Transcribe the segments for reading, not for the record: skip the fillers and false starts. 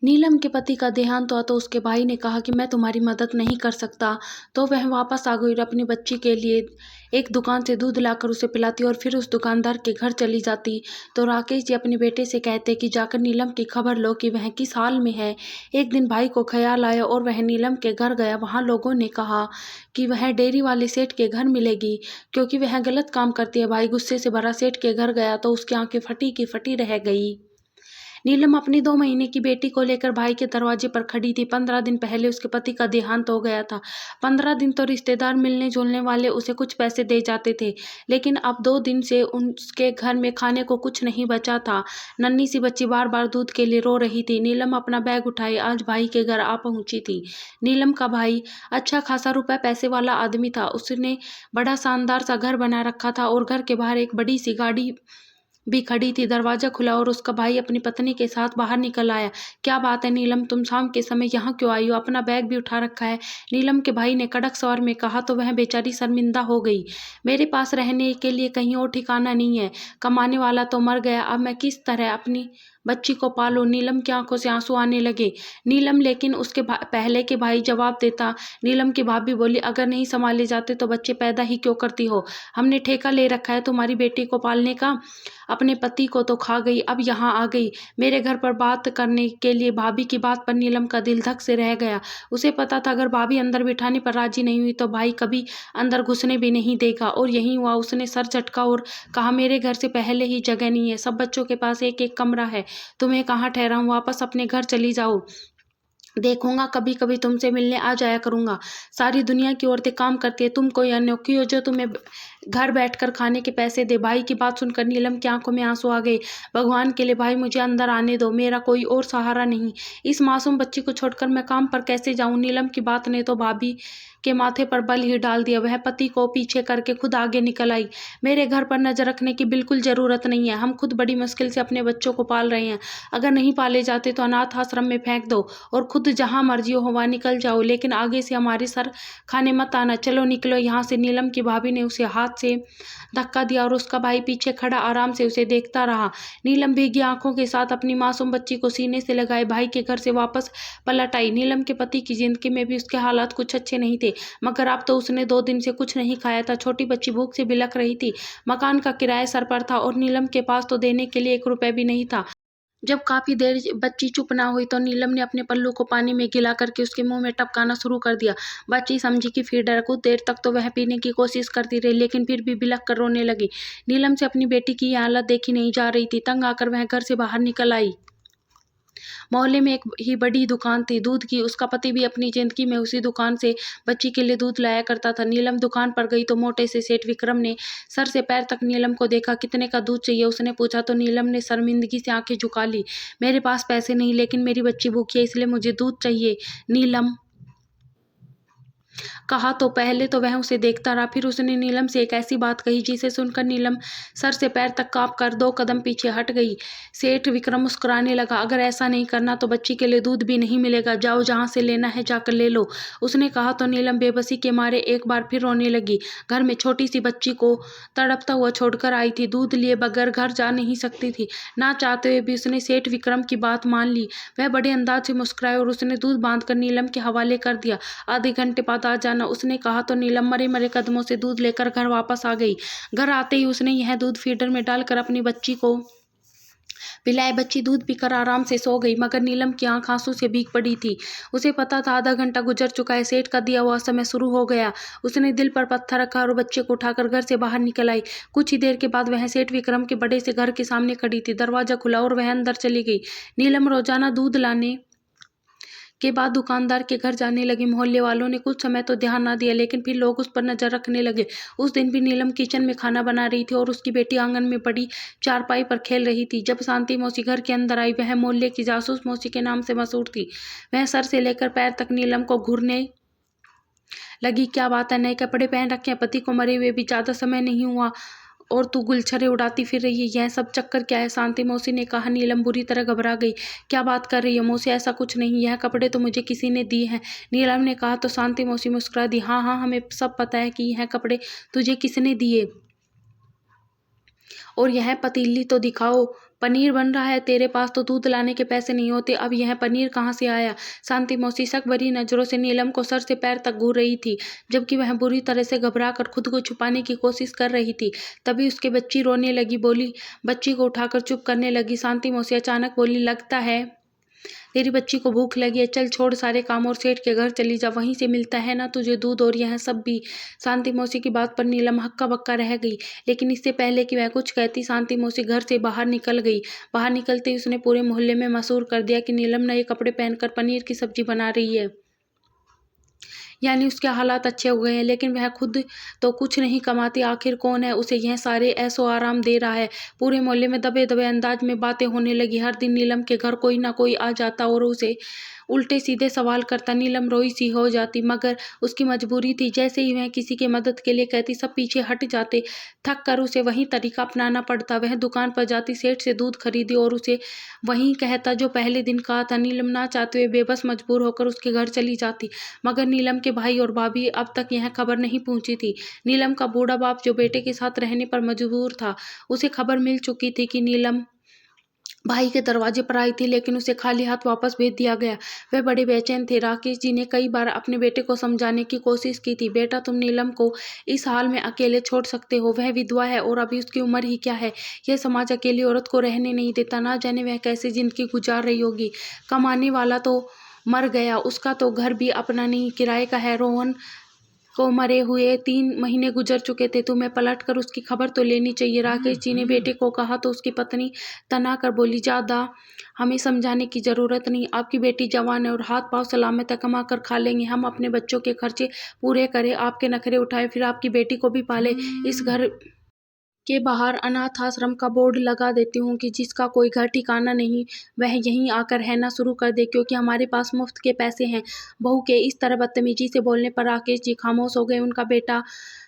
नीलम के पति का देहांत हुआ तो उसके भाई ने कहा कि मैं तुम्हारी मदद नहीं कर सकता, तो वह वापस आ गई और अपनी बच्ची के लिए एक दुकान से दूध लाकर उसे पिलाती और फिर उस दुकानदार के घर चली जाती। तो राकेश जी अपने बेटे से कहते कि जाकर नीलम की खबर लो कि वह किस हाल में है। एक दिन भाई को ख्याल आया और वह नीलम के घर गया। वहाँ लोगों ने कहा कि वह डेयरी वाले सेठ के घर मिलेगी क्योंकि वह गलत काम करती है। भाई गुस्से से भरा सेठ के घर गया तो उसकी आंखें फटी की फटी रह गई। नीलम अपनी 2 महीने की बेटी को लेकर भाई के दरवाजे पर खड़ी थी। 15 दिन पहले उसके पति का देहांत हो गया था। 15 दिन तो रिश्तेदार मिलने जुलने वाले उसे कुछ पैसे दे जाते थे, लेकिन अब 2 दिन से उसके घर में खाने को कुछ नहीं बचा था। नन्ही सी बच्ची बार बार दूध के लिए रो रही थी। नीलम अपना बैग उठाए आज भाई के घर आ पहुंची थी। नीलम का भाई अच्छा खासा रुपए पैसे वाला आदमी था। उसने बड़ा शानदार सा घर बना रखा था और घर के बाहर एक बड़ी सी गाड़ी भी खड़ी थी। दरवाजा खुला और उसका भाई अपनी पत्नी के साथ बाहर निकल आया। क्या बात है नीलम, तुम शाम के समय यहाँ क्यों आई हो? अपना बैग भी उठा रखा है? नीलम के भाई ने कड़क स्वर में कहा तो वह बेचारी शर्मिंदा हो गई। मेरे पास रहने के लिए कहीं और ठिकाना नहीं है। कमाने वाला तो मर गया, अब मैं किस तरह अपनी बच्ची को पालूं? नीलम की आंखों से आंसू आने लगे। नीलम लेकिन उसके पहले के भाई जवाब देता। नीलम की भाभी बोली, अगर नहीं संभाले जाते तो बच्चे पैदा ही क्यों करती हो? हमने ठेका ले रखा है तुम्हारी बेटी को पालने का। अपने पति को तो खा गई, अब यहाँ आ गई मेरे घर पर बात करने के लिए। भाभी की बात पर नीलम का दिल धक से रह गया। उसे पता था अगर भाभी अंदर बिठाने पर राजी नहीं हुई तो भाई कभी अंदर घुसने भी नहीं देगा। और यही हुआ। उसने सर झटका और कहा, मेरे घर से पहले ही जगह नहीं है। सब बच्चों के पास एक एक कमरा है, तुम्हें कहाँ ठहराऊं? वापस अपने घर चली जाओ। देखूंगा कभी कभी तुमसे मिलने आ जाया करूंगा। सारी दुनिया की औरतें काम करती है, तुम कोई अनोखी हो जो तुम्हें घर बैठकर खाने के पैसे दे? भाई की बात सुनकर नीलम की आंखों में आंसू आ गए। भगवान के लिए भाई मुझे अंदर आने दो, मेरा कोई और सहारा नहीं। इस मासूम बच्ची को छोड़कर मैं काम पर कैसे जाऊं? नीलम की बात ने तो भाभी के माथे पर बल ही डाल दिया। वह पति को पीछे करके खुद आगे निकल आई। मेरे घर पर नजर रखने की बिल्कुल जरूरत नहीं है। हम खुद बड़ी मुश्किल से अपने बच्चों को पाल रहे हैं। अगर नहीं पाले जाते तो अनाथ आश्रम में फेंक दो और खुद जहां मर्जी हो वहां निकल जाओ, लेकिन आगे से हमारे सर खाने मत आना। चलो निकलो यहाँ से। नीलम की भाभी ने उसे हाथ से धक्का दिया और उसका भाई पीछे खड़ा आराम से उसे देखता रहा। नीलम भीगी आंखों के साथ अपनी मासूम बच्ची को सीने से लगाए भाई के घर से वापस पलट आई। नीलम के पति की जिंदगी में भी उसके हालात कुछ अच्छे नहीं थे, मगर अब तो उसने 2 दिन से कुछ नहीं खाया था। छोटी बच्ची भूख से बिलख रही थी। मकान का किराया सर पर था और नीलम के पास तो देने के लिए 1 रुपए भी नहीं था। जब काफी देर बच्ची चुप ना हुई तो नीलम ने अपने पल्लू को पानी में गिला करके उसके मुंह में टपकाना शुरू कर दिया। बच्ची समझी कि फिर डर। कुछ देर तक तो वह पीने की कोशिश करती रही, लेकिन फिर भी बिलख कर रोने लगी। नीलम से अपनी बेटी की यह हालत देखी नहीं जा रही थी। तंग आकर वह घर से बाहर निकल आई। मोहल्ले में एक ही बड़ी दुकान थी दूध की। उसका पति भी अपनी जिंदगी में उसी दुकान से बच्ची के लिए दूध लाया करता था। नीलम दुकान पर गई तो मोटे से सेठ विक्रम ने सर से पैर तक नीलम को देखा। कितने का दूध चाहिए उसने पूछा तो नीलम ने शर्मिंदगी से आंखें झुका ली। मेरे पास पैसे नहीं, लेकिन मेरी बच्ची भूखी है इसलिए मुझे दूध चाहिए। नीलम कहा तो पहले तो वह उसे देखता रहा, फिर उसने नीलम से एक ऐसी बात कही जिसे सुनकर नीलम सर से पैर तक कांप कर 2 कदम पीछे हट गई। सेठ विक्रम मुस्कुराने लगा। अगर ऐसा नहीं करना तो बच्ची के लिए दूध भी नहीं मिलेगा। जाओ, जहां से लेना है जाकर ले लो, उसने कहा तो नीलम बेबसी के मारे एक बार फिर रोने लगी। घर में छोटी सी बच्ची को तड़पता हुआ छोड़कर आई थी। दूध लिए बगैर घर जा नहीं सकती थी। ना चाहते हुए भी उसने सेठ विक्रम की बात मान ली। वह बड़े अंदाज से मुस्कुराए और उसने दूध बांधकर नीलम के हवाले कर दिया। आधे घंटे बाद आ जाना, उसने कहा तो नीलम मरे मरे कदमों से दूध लेकर घर वापस आ गई। घर आते ही उसने यह दूध फीडर में डालकर अपनी बच्ची को पिलाए। बच्ची दूध पीकर आराम से सो गई, मगर नीलम की आंख आंसू से भीग पड़ी थी। उसे पता था आधा घंटा गुजर चुका है। सेठ का दिया हुआ समय शुरू हो गया। उसने दिल पर पत्थर रखा और बच्चे को उठाकर घर से बाहर निकल आई। कुछ ही देर के बाद वह सेठ विक्रम के बड़े से घर के सामने खड़ी थी। दरवाजा खुला और वह अंदर चली गई। नीलम रोजाना दूध लाने के बाद दुकानदार के घर जाने लगी। मोहल्ले वालों ने कुछ समय तो ध्यान ना दिया, लेकिन फिर लोग उस पर नजर रखने लगे। उस दिन भी नीलम किचन में खाना बना रही थी और उसकी बेटी आंगन में पड़ी चारपाई पर खेल रही थी। जब शांति मौसी घर के अंदर आई, वह मोहल्ले की जासूस मौसी के नाम से मशहूर थी। वह सर से लेकर पैर तक नीलम को घूरने लगी। क्या बात है, नए कपड़े पहन रखे हैं? पति को मरे हुए भी ज्यादा समय नहीं हुआ और तू गुलछरे उड़ाती फिर रही है, यह सब चक्कर क्या है? शांति मौसी ने कहा। नीलम बुरी तरह घबरा गई। क्या बात कर रही है मौसी? ऐसा कुछ नहीं, यह कपड़े तो मुझे किसी ने दिए हैं, नीलम ने कहा। तो शांति मौसी मुस्कुरा दी। हाँ हाँ, हमें सब पता है कि यह कपड़े तुझे किसने दिए, और यह पतीली तो दिखाओ। पनीर बन रहा है, तेरे पास तो दूध लाने के पैसे नहीं होते, अब यह पनीर कहाँ से आया? शांति मौसी शक भरी नजरों से नीलम को सर से पैर तक घूर रही थी, जबकि वह बुरी तरह से घबरा कर खुद को छुपाने की कोशिश कर रही थी। तभी उसकी बच्ची रोने लगी, बोली, बच्ची को उठाकर चुप करने लगी। शांति मौसी अचानक बोली, लगता है तेरी बच्ची को भूख लगी है, चल छोड़ सारे काम और सेठ के घर चली जा, वहीं से मिलता है ना तुझे दूध और यह सब भी। शांति मौसी की बात पर नीलम हक्का बक्का रह गई, लेकिन इससे पहले कि वह कुछ कहती, शांति मौसी घर से बाहर निकल गई। बाहर निकलते ही उसने पूरे मोहल्ले में मशहूर कर दिया कि नीलम नए कपड़े पहनकर पनीर की सब्जी बना रही है। यानी उसके हालात अच्छे हो गए हैं, लेकिन वह खुद तो कुछ नहीं कमाती, आखिर कौन है उसे यह सारे ऐशो आराम दे रहा है। पूरे मोहल्ले में दबे दबे अंदाज में बातें होने लगी। हर दिन नीलम के घर कोई ना कोई आ जाता और उसे उल्टे सीधे सवाल करता। नीलम रोई सी हो जाती, मगर उसकी मजबूरी थी। जैसे ही वह किसी के मदद के लिए कहती, सब पीछे हट जाते। थक कर उसे वही तरीका अपनाना पड़ता। वह दुकान पर जाती, सेठ से दूध खरीदी और उसे वही कहता जो पहले दिन कहा था। नीलम ना चाहते हुए बेबस मजबूर होकर उसके घर चली जाती, मगर नीलम के भाई और भाभी अब तक यह खबर नहीं पहुंची थी। नीलम का बूढ़ा बाप जो बेटे के साथ रहने पर मजबूर था, उसे खबर मिल चुकी थी कि नीलम भाई के दरवाजे पर आई थी, लेकिन उसे खाली हाथ वापस भेज दिया गया। वह बड़े बेचैन थे। राकेश जी ने कई बार अपने बेटे को समझाने की कोशिश की थी, बेटा तुम नीलम को इस हाल में अकेले छोड़ सकते हो, वह विधवा है और अभी उसकी उम्र ही क्या है। यह समाज अकेली औरत को रहने नहीं देता, ना जाने वह कैसे जिंदगी गुजार रही होगी। कमाने वाला तो मर गया, उसका तो घर भी अपना नहीं, किराए का है। रोहन को मरे हुए 3 महीने गुजर चुके थे, तुम्हें पलट कर उसकी खबर तो लेनी चाहिए। राकेश जी ने बेटे को कहा तो उसकी पत्नी तना कर बोली, ज्यादा हमें समझाने की जरूरत नहीं, आपकी बेटी जवान है और हाथ पांव सलामत है, कमा कर खा लेंगे, हम अपने बच्चों के खर्चे पूरे करें, आपके नखरे उठाए, फिर आपकी बेटी को भी पाले। इस घर के बाहर अनाथ आश्रम का बोर्ड लगा देती हूँ कि जिसका कोई घर ठिकाना नहीं, वह यहीं आकर रहना शुरू कर दे, क्योंकि हमारे पास मुफ्त के पैसे हैं। बहू के इस तरह बदतमीजी से बोलने पर राकेश जी खामोश हो गए। उनका बेटा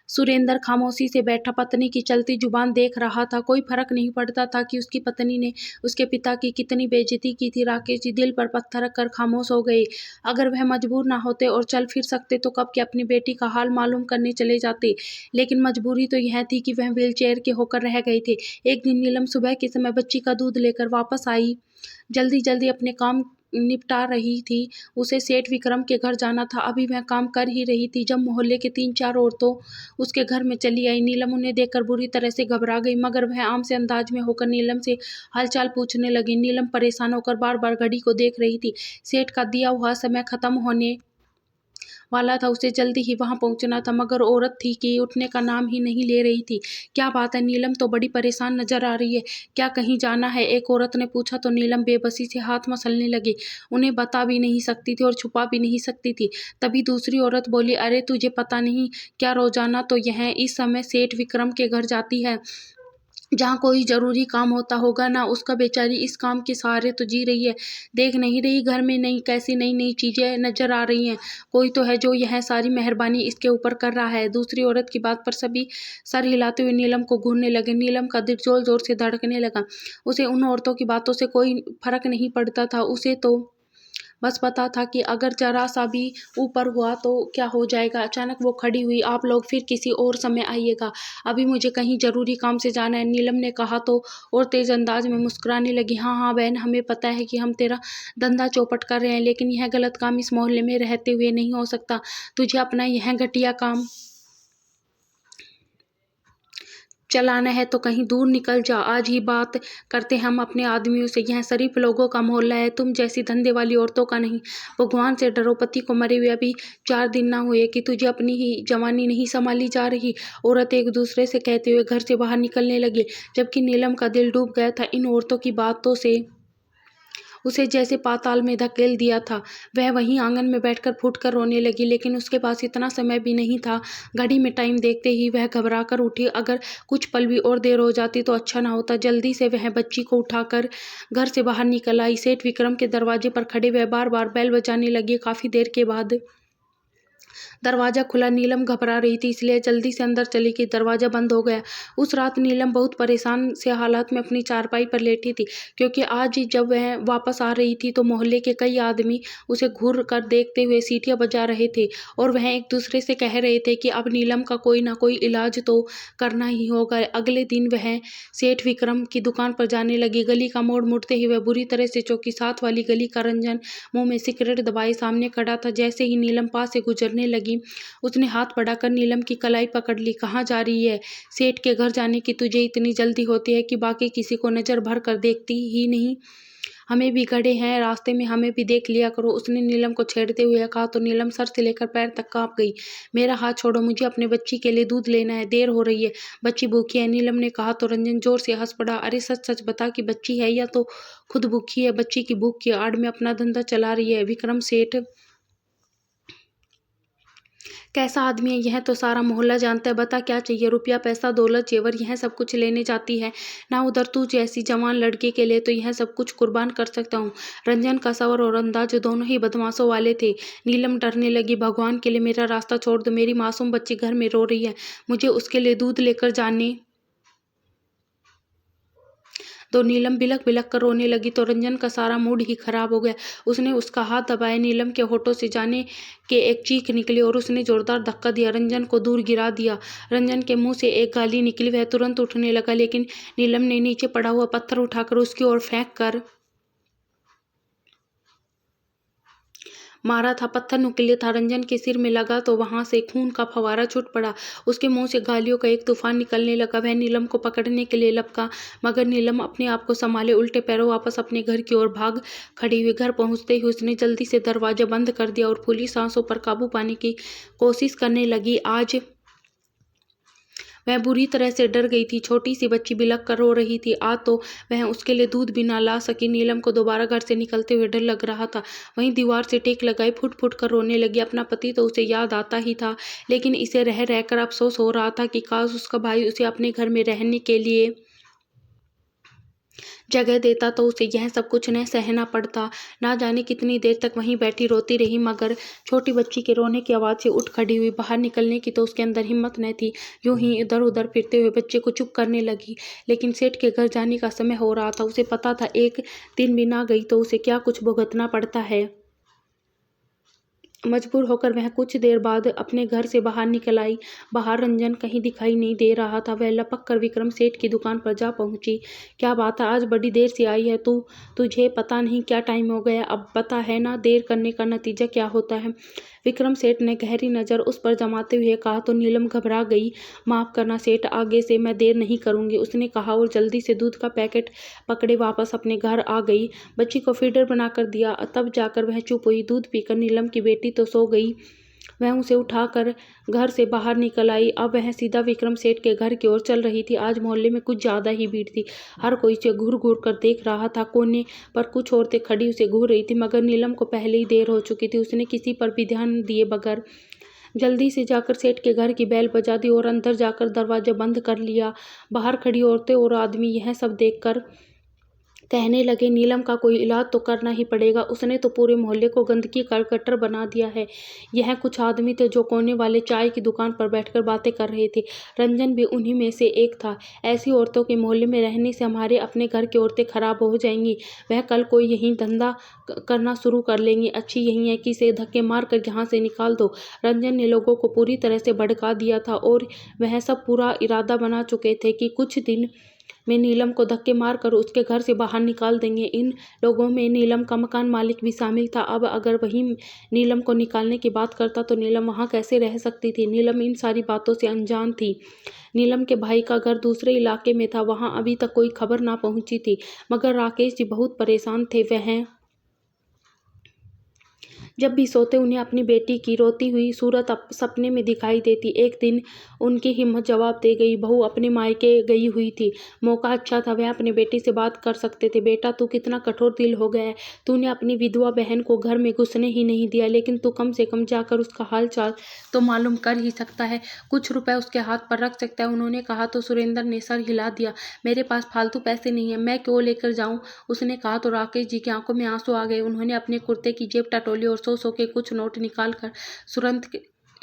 सुरेंद्र खामोशी से बैठा पत्नी की चलती जुबान देख रहा था। कोई फर्क नहीं पड़ता था कि उसकी पत्नी ने उसके पिता की कितनी बेइज्जती की थी। राकेश जी दिल पर पत्थर रखकर खामोश हो गए। अगर वह मजबूर ना होते और चल फिर सकते तो कब के अपनी बेटी का हाल मालूम करने चले जाते, लेकिन मजबूरी तो यह थी कि वह व्हीलचेयर के होकर रह गए थे। एक दिन नीलम सुबह के समय बच्ची का दूध लेकर वापस आई, जल्दी जल्दी अपने काम निपटा रही थी। उसे सेठ विक्रम के घर जाना था। अभी वह काम कर ही रही थी जब मोहल्ले के 3-4 औरतों उसके घर में चली आई। नीलम उन्हें देखकर बुरी तरह से घबरा गई, मगर वह आम से अंदाज में होकर नीलम से हालचाल पूछने लगी। नीलम परेशान होकर बार बार घड़ी को देख रही थी। सेठ का दिया हुआ समय खत्म होने वाला था, उसे जल्दी ही वहां पहुंचना था, मगर औरत थी कि उठने का नाम ही नहीं ले रही थी। क्या बात है, नीलम तो बड़ी परेशान नजर आ रही है, क्या कहीं जाना है? एक औरत ने पूछा तो नीलम बेबसी से हाथ मसलने लगी। उन्हें बता भी नहीं सकती थी और छुपा भी नहीं सकती थी। तभी दूसरी औरत बोली, अरे तुझे पता नहीं क्या, रोजाना तो यह इस समय सेठ विक्रम के घर जाती है, जहाँ कोई जरूरी काम होता होगा ना, उसका बेचारी इस काम के सहारे तो जी रही है। देख नहीं रही घर में नई कैसी नई नई चीजें नजर आ रही हैं, कोई तो है जो यह सारी मेहरबानी इसके ऊपर कर रहा है। दूसरी औरत की बात पर सभी सर हिलाते हुए नीलम को घूरने लगे। नीलम का दिल जोर जोर से धड़कने लगा। उसे उन औरतों की बातों से कोई फर्क नहीं पड़ता था, उसे तो बस पता था कि अगर जरा सा भी ऊपर हुआ तो क्या हो जाएगा। अचानक वो खड़ी हुई, आप लोग फिर किसी और समय आइएगा, अभी मुझे कहीं जरूरी काम से जाना है, नीलम ने कहा तो और तेज अंदाज में मुस्कुराने लगी। हाँ हाँ बहन, हमें पता है कि हम तेरा धंधा चौपट कर रहे हैं, लेकिन यह गलत काम इस मोहल्ले में रहते हुए नहीं हो सकता। तुझे अपना यह घटिया काम चलाना है तो कहीं दूर निकल जा। आज ही बात करते हम अपने आदमियों से, यह शरीफ लोगों का मोहल्ला है, तुम जैसी धंधे वाली औरतों का नहीं। भगवान से डरो, पति को मरे हुए अभी 4 दिन ना हुए कि तुझे अपनी ही जवानी नहीं संभाली जा रही। औरत एक दूसरे से कहते हुए घर से बाहर निकलने लगे, जबकि नीलम का दिल डूब गया था इन औरतों की बातों से। उसे जैसे पाताल में धकेल दिया था। वह वहीं आंगन में बैठकर फूटकर रोने लगी, लेकिन उसके पास इतना समय भी नहीं था। घड़ी में टाइम देखते ही वह घबरा कर उठी। अगर कुछ पल भी और देर हो जाती तो अच्छा ना होता। जल्दी से वह बच्ची को उठाकर घर से बाहर निकल आई। सेठ विक्रम के दरवाजे पर खड़े वह बार बार बेल बजाने लगे। काफी देर के बाद दरवाजा खुला। नीलम घबरा रही थी, इसलिए जल्दी से अंदर चली गई। दरवाजा बंद हो गया। उस रात नीलम बहुत परेशान से हालात में अपनी चारपाई पर लेटी थी, क्योंकि आज जब वह वापस आ रही थी तो मोहल्ले के कई आदमी उसे घूर कर देखते हुए सीटियां बजा रहे थे और वह एक दूसरे से कह रहे थे कि अब नीलम का कोई ना कोई इलाज तो करना ही होगा। अगले दिन वह सेठ विक्रम की दुकान पर जाने लगी। गली का मोड़ मुड़ते ही वह बुरी तरह से चौंकी। साथ वाली गली का रंजन मुंह में सिगरेट दबाए सामने खड़ा था। जैसे ही नीलम पास से गुजरने लगी, उसने हाथ बढ़ाकर नीलम की कलाई पकड़ ली। कहाँ जा रही है? सेठ के घर जाने की तुझे इतनी जल्दी होती है कि बाकी किसी को नजर भर कर देखती ही नहीं? हमें भी खड़े हैं रास्ते में, हमें भी देख लिया करो, उसने नीलम को छेड़ते हुए कहा तो नीलम सर से लेकर पैर तक कांप गई। मेरा हाथ छोड़ो, मुझे अपने बच्ची के लिए दूध लेना है, देर हो रही है, बच्ची भूखी है, नीलम ने कहा तो रंजन जोर से हंस पड़ा। अरे सच सच बता कि बच्ची है या तो खुद भूखी है? बच्ची की भूख की आड़ में अपना धंधा चला रही है। विक्रम सेठ कैसा आदमी है यह तो सारा मोहल्ला जानता है। बता क्या चाहिए? रुपया, पैसा, दौलत, जेवर, यह सब कुछ लेने जाती है ना? उधर तू जैसी जवान लड़के के लिए तो यह सब कुछ कुर्बान कर सकता हूँ। रंजन का सवर और अंदाज दोनों ही बदमाशों वाले थे। नीलम डरने लगी। भगवान के लिए मेरा रास्ता छोड़ दो, मेरी मासूम बच्ची घर में रो रही है, मुझे उसके लिए दूध लेकर जाने तो नीलम बिलक बिलक कर रोने लगी तो रंजन का सारा मूड ही खराब हो गया। उसने उसका हाथ दबाया। नीलम के होठों से जाने के एक चीख निकली और उसने जोरदार धक्का दिया, रंजन को दूर गिरा दिया। रंजन के मुंह से एक गाली निकली। वह तुरंत उठने लगा, लेकिन नीलम ने नीचे पड़ा हुआ पत्थर उठाकर उसकी ओर फेंक कर मारा था। पत्थर नुकीला था, रंजन के सिर में लगा तो वहां से खून का फव्वारा छूट पड़ा। उसके मुंह से गालियों का एक तूफान निकलने लगा। वह नीलम को पकड़ने के लिए लपका, मगर नीलम अपने आप को संभाले उल्टे पैरों वापस अपने घर की ओर भाग खड़ी हुई। घर पहुंचते ही उसने जल्दी से दरवाजा बंद कर दिया और फूली सांसों पर काबू पाने की कोशिश करने लगी। आज वह बुरी तरह से डर गई थी। छोटी सी बच्ची बिलख कर रो रही थी। आज तो वह उसके लिए दूध भी ना ला सकी। नीलम को दोबारा घर से निकलते हुए डर लग रहा था। वहीं दीवार से टेक लगाए फुट फुट कर रोने लगी। अपना पति तो उसे याद आता ही था, लेकिन इसे रह रहकर अफसोस हो रहा था कि काश उसका भाई उसे अपने घर में रहने के लिए जगह देता तो उसे यह सब कुछ न सहना पड़ता। ना जाने कितनी देर तक वहीं बैठी रोती रही, मगर छोटी बच्ची के रोने की आवाज़ से उठ खड़ी हुई। बाहर निकलने की तो उसके अंदर हिम्मत न थी। यूं ही इधर उधर फिरते हुए बच्चे को चुप करने लगी। लेकिन सेठ के घर जाने का समय हो रहा था। उसे पता था एक दिन भी ना गई तो उसे क्या कुछ भुगतना पड़ता है। मजबूर होकर वह कुछ देर बाद अपने घर से बाहर निकल आई। बाहर रंजन कहीं दिखाई नहीं दे रहा था। वह लपक कर विक्रम सेठ की दुकान पर जा पहुंची। क्या बात है, आज बड़ी देर से आई है तू? तुझे पता नहीं क्या टाइम हो गया? अब पता है ना देर करने का नतीजा क्या होता है? विक्रम सेठ ने गहरी नज़र उस पर जमाते हुए कहा तो नीलम घबरा गई। माफ़ करना सेठ, आगे से मैं देर नहीं करूंगी, उसने कहा और जल्दी से दूध का पैकेट पकड़े वापस अपने घर आ गई। बच्ची को फीडर बनाकर दिया, तब जाकर वह चुप हुई। दूध पीकर नीलम की बेटी तो सो गई। वह उसे उठाकर घर से बाहर निकल आई। अब वह सीधा विक्रम सेठ के घर की ओर चल रही थी। आज मोहल्ले में कुछ ज्यादा ही भीड़ थी। हर कोई उसे घूर घूर कर देख रहा था। कोने पर कुछ औरतें खड़ी उसे घूर रही थी, मगर नीलम को पहले ही देर हो चुकी थी। उसने किसी पर भी ध्यान दिए बगैर जल्दी से जाकर सेठ के घर की बेल बजा दी और अंदर जाकर दरवाजा बंद कर लिया। बाहर खड़ी औरतें और आदमी यह सब देखकर कहने लगे, नीलम का कोई इलाज तो करना ही पड़ेगा, उसने तो पूरे मोहल्ले को गंदगी का गट्टर बना दिया है। यह कुछ आदमी थे जो कोने वाले चाय की दुकान पर बैठकर बातें कर रहे थे। रंजन भी उन्हीं में से एक था। ऐसी औरतों के मोहल्ले में रहने से हमारे अपने घर की औरतें खराब हो जाएंगी। वह कल कोई यही धंधा करना शुरू कर लेंगी। अच्छी यही है कि इसे धक्के मार कर यहाँ से निकाल दो। रंजन ने लोगों को पूरी तरह से भड़का दिया था और वह सब पूरा इरादा बना चुके थे कि कुछ दिन में नीलम को धक्के मारकर उसके घर से बाहर निकाल देंगे। इन लोगों में नीलम का मकान मालिक भी शामिल था। अब अगर वही नीलम को निकालने की बात करता तो नीलम वहां कैसे रह सकती थी? नीलम इन सारी बातों से अनजान थी। नीलम के भाई का घर दूसरे इलाके में था, वहां अभी तक कोई खबर ना पहुंची थी, मगर राकेश जी बहुत परेशान थे। वह जब भी सोते उन्हें अपनी बेटी की रोती हुई सूरत सपने में दिखाई देती। एक दिन उनकी हिम्मत जवाब दे गई। बहू अपने मायके गई हुई थी, मौका अच्छा था, वह अपनी बेटी से बात कर सकते थे। बेटा तू कितना कठोर दिल हो गया है, तूने अपनी विधवा बहन को घर में घुसने ही नहीं दिया, लेकिन तू कम से कम जाकर उसका हाल चाल तो मालूम कर ही सकता है, कुछ रुपए उसके हाथ पर रख सकता है। उन्होंने कहा तो सुरेंद्र ने सर हिला दिया। मेरे पास फालतू पैसे नहीं है, मैं क्यों लेकर जाऊं? उसने कहा तो राकेश जी की आंखों में आंसू आ गए। उन्होंने अपने कुर्ते की जेब टटोली और सौ के कुछ नोट निकाल कर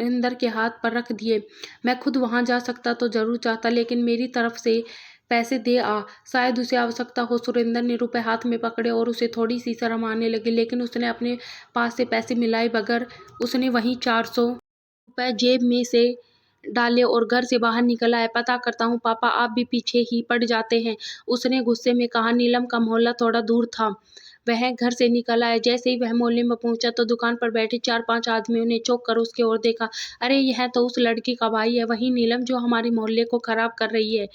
सुरेंद्र के हाथ पर रख दिए। मैं खुद वहां जा सकता तो जरूर चाहता, लेकिन मेरी तरफ से पैसे दे आ, शायद उसे आवश्यकता हो। सुरेंद्र ने रुपए हाथ में पकड़े और उसे थोड़ी सी शर्म आने लगी, लेकिन उसने अपने पास से पैसे मिलाए बगैर उसने वहीं 400 रुपए जेब में से डाले और घर से बाहर निकल आया। पता करता हूँ पापा, आप भी पीछे ही पड़ जाते हैं, उसने गुस्से में कहा। नीलम का मोहल्ला थोड़ा दूर था। वह घर से निकल आया। जैसे ही वह मोहल्ले में पहुंचा तो दुकान पर बैठे 4-5 आदमियों ने चौंक कर उसके ओर देखा। अरे, यह तो उस लड़की का भाई है, वही नीलम जो हमारे मोहल्ले को खराब कर रही है।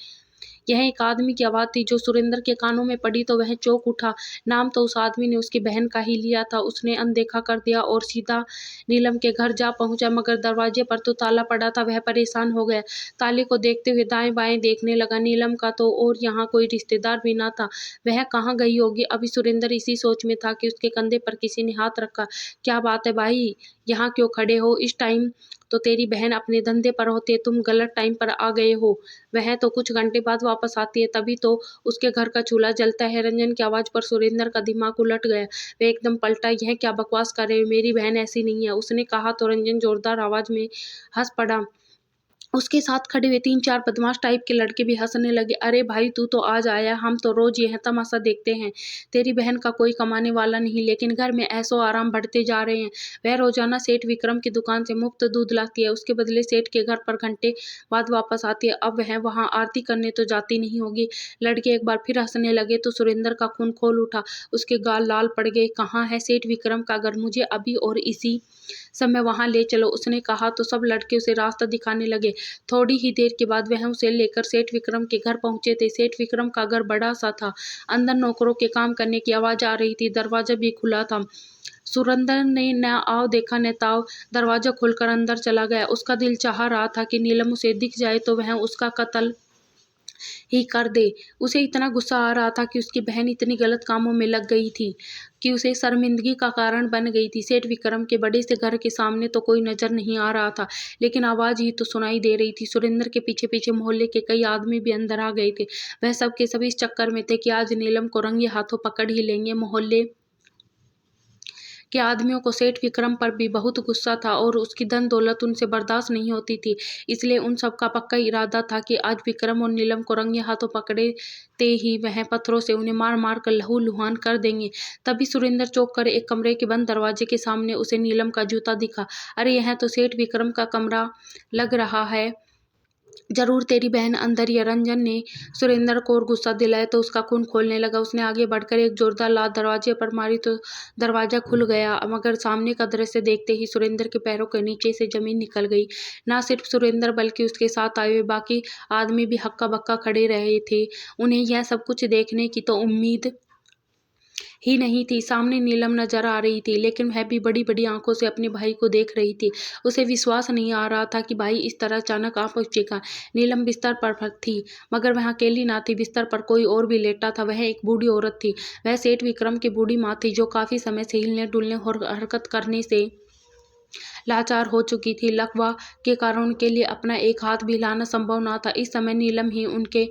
यह एक आदमी की आवाज थी जो सुरेंद्र के कानों में पड़ी तो वह चौंक उठा। नाम तो उस आदमी ने उसकी बहन का ही लिया था। उसने अनदेखा कर दिया और सीधा नीलम के घर जा पहुंचा, मगर दरवाजे पर तो ताला पड़ा था। वह परेशान हो गया, ताले को देखते हुए दाएं बाएं देखने लगा। नीलम का तो और यहाँ कोई रिश्तेदार भी ना था, वह कहाँ गई होगी। अभी सुरेंद्र इसी सोच में था कि उसके कंधे पर किसी ने हाथ रखा। क्या बात है भाई, यहाँ क्यों खड़े हो? इस टाइम तो तेरी बहन अपने धंधे पर होती है, तुम गलत टाइम पर आ गए हो। वह तो कुछ घंटे बाद वापस आती है, तभी तो उसके घर का चूल्हा जलता है। रंजन की आवाज पर सुरेंद्र का दिमाग उलट गया। वह एकदम पलटा। यह क्या बकवास कर रहे हो? मेरी बहन ऐसी नहीं है, उसने कहा तो रंजन जोरदार आवाज में हंस पड़ा। उसके साथ खड़े हुए 3-4 बदमाश टाइप के लड़के भी हंसने लगे। अरे भाई, तू तो आज आया, हम तो रोज यह तमाशा देखते हैं। तेरी बहन का कोई कमाने वाला नहीं, लेकिन घर में ऐसो आराम बढ़ते जा रहे हैं। वह रोजाना सेठ विक्रम की दुकान से मुफ्त दूध लाती है, उसके बदले सेठ के घर पर घंटे बाद वापस आती है। अब वह वहां आरती करने तो जाती नहीं होगी। लड़के एक बार फिर हंसने लगे तो सुरेंद्र का खून खोल उठा, उसके गाल लाल पड़ गए। कहाँ है सेठ विक्रम का घर? मुझे अभी और इसी समय वहां ले चलो, उसने कहा तो सब लड़के उसे रास्ता दिखाने लगे। थोड़ी ही देर के बाद वह उसे लेकर सेठ विक्रम के घर पहुंचे थे। सेठ विक्रम का घर बड़ा सा था। अंदर नौकरों के काम करने की आवाज आ रही थी। दरवाजा भी खुला था। सुरेंद्र ने न आओ देखा न ताओ दरवाजा खोलकर अंदर चला गया। उसका दिल चाह रहा था कि नीलम उसे दिख जाए तो वह उसका कत्ल ही कर दे। उसे इतना गुस्सा आ रहा था कि उसकी बहन इतनी गलत कामों में लग गई थी कि उसे शर्मिंदगी का कारण बन गई थी। सेठ विक्रम के बड़े से घर के सामने तो कोई नजर नहीं आ रहा था, लेकिन आवाज ही तो सुनाई दे रही थी। सुरेंद्र के पीछे पीछे मोहल्ले के कई आदमी भी अंदर आ गए थे। वह सब के सभी इस चक्कर में थे कि आज नीलम को रंगे हाथों पकड़ ही लेंगे। मोहल्ले के आदमियों को सेठ विक्रम पर भी बहुत गुस्सा था और उसकी धन दौलत उनसे बर्दाश्त नहीं होती थी, इसलिए उन सब का पक्का इरादा था कि आज विक्रम और नीलम को रंगे हाथों पकड़ते ही वह पत्थरों से उन्हें मार मार कर लहू लुहान कर देंगे। तभी सुरेंद्र चौंक कर एक कमरे के बंद दरवाजे के सामने उसे नीलम का जूता दिखा। अरे, यह तो सेठ विक्रम का कमरा लग रहा है, जरूर तेरी बहन अंदर ही है। रंजन ने सुरेंद्र को और गुस्सा दिलाया तो उसका खून खोलने लगा। उसने आगे बढ़कर एक जोरदार लात दरवाजे पर मारी तो दरवाजा खुल गया, मगर सामने का दृश्य देखते ही सुरेंद्र के पैरों के नीचे से जमीन निकल गई। न सिर्फ सुरेंद्र बल्कि उसके साथ आए हुए बाकी आदमी भी हक्का बक्का खड़े रहे थे। उन्हें यह सब कुछ देखने की तो उम्मीद ही नहीं थी। सामने नीलम नजर आ रही थी, लेकिन वह भी बड़ी बड़ी आंखों से अपने भाई को देख रही थी। उसे विश्वास नहीं आ रहा था कि भाई इस तरह अचानक आ पहुंचेगा। नीलम बिस्तर पर थी, मगर वह अकेली ना थी। बिस्तर पर कोई और भी लेटा था। वह एक बूढ़ी औरत थी। वह सेठ विक्रम की बूढ़ी माँ थी, जो काफी समय से हिलने डुलने और हरकत करने से लाचार हो चुकी थी। लकवा के कारण उनके लिए अपना एक हाथ भी हिलाना संभव ना था। इस समय नीलम ही उनके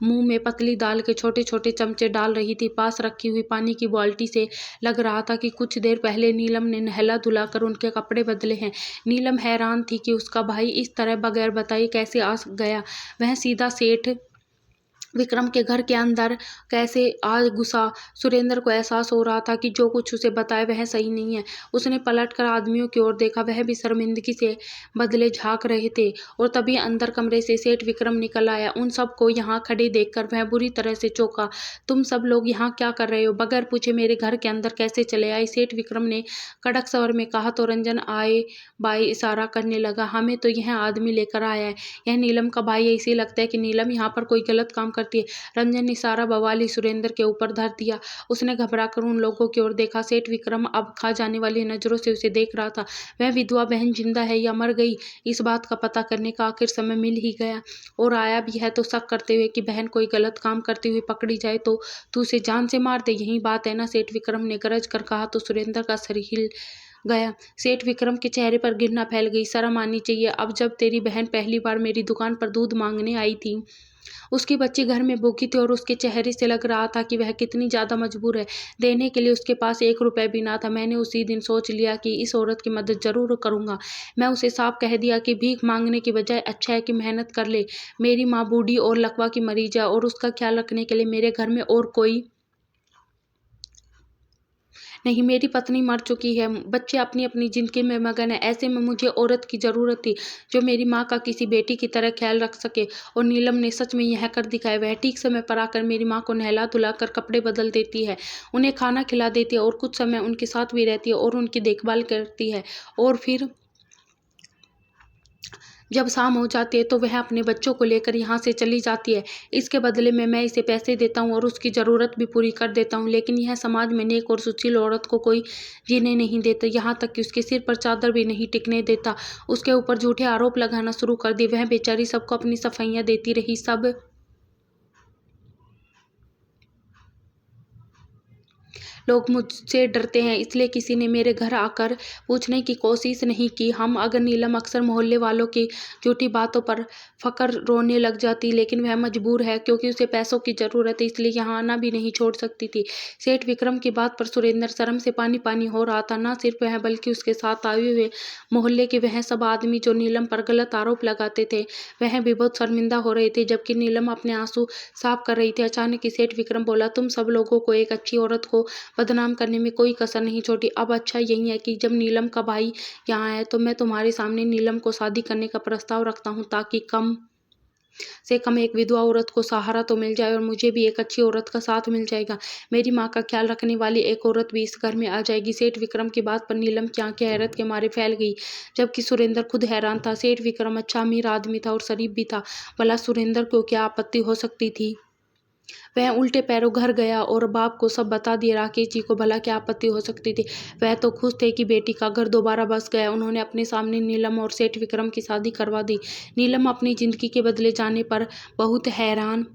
मुंह में पतली दाल के छोटे छोटे चमचे डाल रही थी। पास रखी हुई पानी की बाल्टी से लग रहा था कि कुछ देर पहले नीलम ने नहला धुलाकर उनके कपड़े बदले हैं। नीलम हैरान थी कि उसका भाई इस तरह बगैर बताए कैसे आ गया। वह सीधा सेठ विक्रम के घर के अंदर कैसे आ घुसा? सुरेंद्र को एहसास हो रहा था कि जो कुछ उसे बताया वह सही नहीं है। उसने पलटकर आदमियों की ओर देखा। वह भी शर्मिंदगी से बदले झांक रहे थे और तभी अंदर कमरे से सेठ विक्रम निकल आया। उन सबको यहाँ खड़े देखकर वह बुरी तरह से चौंका। तुम सब लोग यहाँ क्या कर रहे हो? बगैर पूछे मेरे घर के अंदर कैसे चले आए? सेठ विक्रम ने कड़क स्वर में कहा तो रंजन आए बाएं इशारा करने लगा। हमें तो यह आदमी लेकर आया है, यह नीलम का भाई है। इसे लगता है कि नीलम यहाँ पर कोई गलत काम करती है। रंजन ने सारा बवाली सुरेंद्र के ऊपर धर दिया। उसने घबराकर उन लोगों की ओर देखा। सेठ विक्रम अब खा जाने वाली नजरों से उसे देख रहा था। वह विधवा बहन जिंदा है या मर गई, इस बात का पता करने का आखिर समय मिल ही गया, और आया भी है तो शक करते हुए कि बहन कोई गलत काम करती हुई पकड़ी जाए तो तू उसे जान से मार दे। यही बात है ना? सेठ विक्रम ने गरज कर कहा तो सुरेंद्र का शरीर हिल गया। सेठ विक्रम के चेहरे पर घृणा फैल गई। शर्म आनी चाहिए। अब जब तेरी बहन पहली बार मेरी दुकान पर दूध मांगने आई थी, उसकी बच्ची घर में भूखी थी और उसके चेहरे से लग रहा था कि वह कितनी ज्यादा मजबूर है। देने के लिए उसके पास 1 रुपए भी ना था। मैंने उसी दिन सोच लिया कि इस औरत की मदद जरूर करूंगा। मैं उसे साफ कह दिया कि भीख मांगने की बजाय अच्छा है कि मेहनत कर ले। मेरी माँ बूढ़ी और लकवा की मरीज है और उसका ख्याल रखने के लिए मेरे घर में और कोई नहीं। मेरी पत्नी मर चुकी है, बच्चे अपनी अपनी जिंदगी में मगन है। ऐसे में मुझे औरत की जरूरत थी जो मेरी माँ का किसी बेटी की तरह ख्याल रख सके। और नीलम ने सच में यह कर दिखाया। वह ठीक समय पर आकर मेरी माँ को नहला धुला कर कपड़े बदल देती है, उन्हें खाना खिला देती है और कुछ समय उनके साथ भी रहती है और उनकी देखभाल करती है। और फिर जब शाम हो जाती है तो वह अपने बच्चों को लेकर यहाँ से चली जाती है। इसके बदले में मैं इसे पैसे देता हूँ और उसकी ज़रूरत भी पूरी कर देता हूँ। लेकिन यह समाज में नेक और सुशील औरत को कोई जीने नहीं देता, यहाँ तक कि उसके सिर पर चादर भी नहीं टिकने देता। उसके ऊपर झूठे आरोप लगाना शुरू कर दिए। वह बेचारी सबको अपनी सफाइयाँ देती रही। सब लोग मुझसे डरते हैं, इसलिए किसी ने मेरे घर आकर पूछने की कोशिश नहीं की। अगर नीलम अक्सर मोहल्ले वालों की झूठी बातों पर फकर रोने लग जाती, लेकिन वह मजबूर है क्योंकि उसे पैसों की जरूरत है, इसलिए यहाँ आना भी नहीं छोड़ सकती थी। सेठ विक्रम की बात पर सुरेंद्र शर्म से पानी पानी हो रहा था। न सिर्फ वह बल्कि उसके साथ आए हुए मोहल्ले के वह सब आदमी जो नीलम पर गलत आरोप लगाते थे, वह भी बहुत शर्मिंदा हो रहे थे। जबकि नीलम अपने आंसू साफ कर रही थी, अचानक ही सेठ विक्रम बोला, तुम सब लोगों को एक अच्छी औरत को बदनाम करने में कोई कसर नहीं छोड़ी। अब अच्छा यही है कि जब नीलम का भाई यहाँ है तो मैं तुम्हारे सामने नीलम को शादी करने का प्रस्ताव रखता हूँ, ताकि कम से कम एक विधवा औरत को सहारा तो मिल जाए और मुझे भी एक अच्छी औरत का साथ मिल जाएगा। मेरी माँ का ख्याल रखने वाली एक औरत भी इस घर में आ जाएगी। सेठ विक्रम की बात पर नीलम की आंखें हैरत के मारे फैल गई, जबकि सुरेंद्र खुद हैरान था। सेठ विक्रम अच्छा अमीर आदमी था और शरीफ भी था। भला सुरेंद्र को क्या आपत्ति हो सकती थी। वह उल्टे पैरों घर गया और बाप को सब बता दिया। राकेश जी को भला क्या आपत्ति हो सकती थी। वह तो खुश थे कि बेटी का घर दोबारा बस गया। उन्होंने अपने सामने नीलम और सेठ विक्रम की शादी करवा दी। नीलम अपनी जिंदगी के बदले जाने पर बहुत हैरान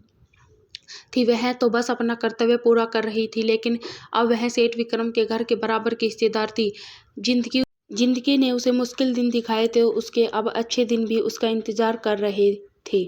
थी। वह तो बस अपना कर्तव्य पूरा कर रही थी, लेकिन अब वह सेठ विक्रम के घर के बराबर की हिस्सेदार थी। जिंदगी ने उसे मुश्किल दिन दिखाए थे, उसके अब अच्छे दिन भी उसका इंतजार कर रहे थे।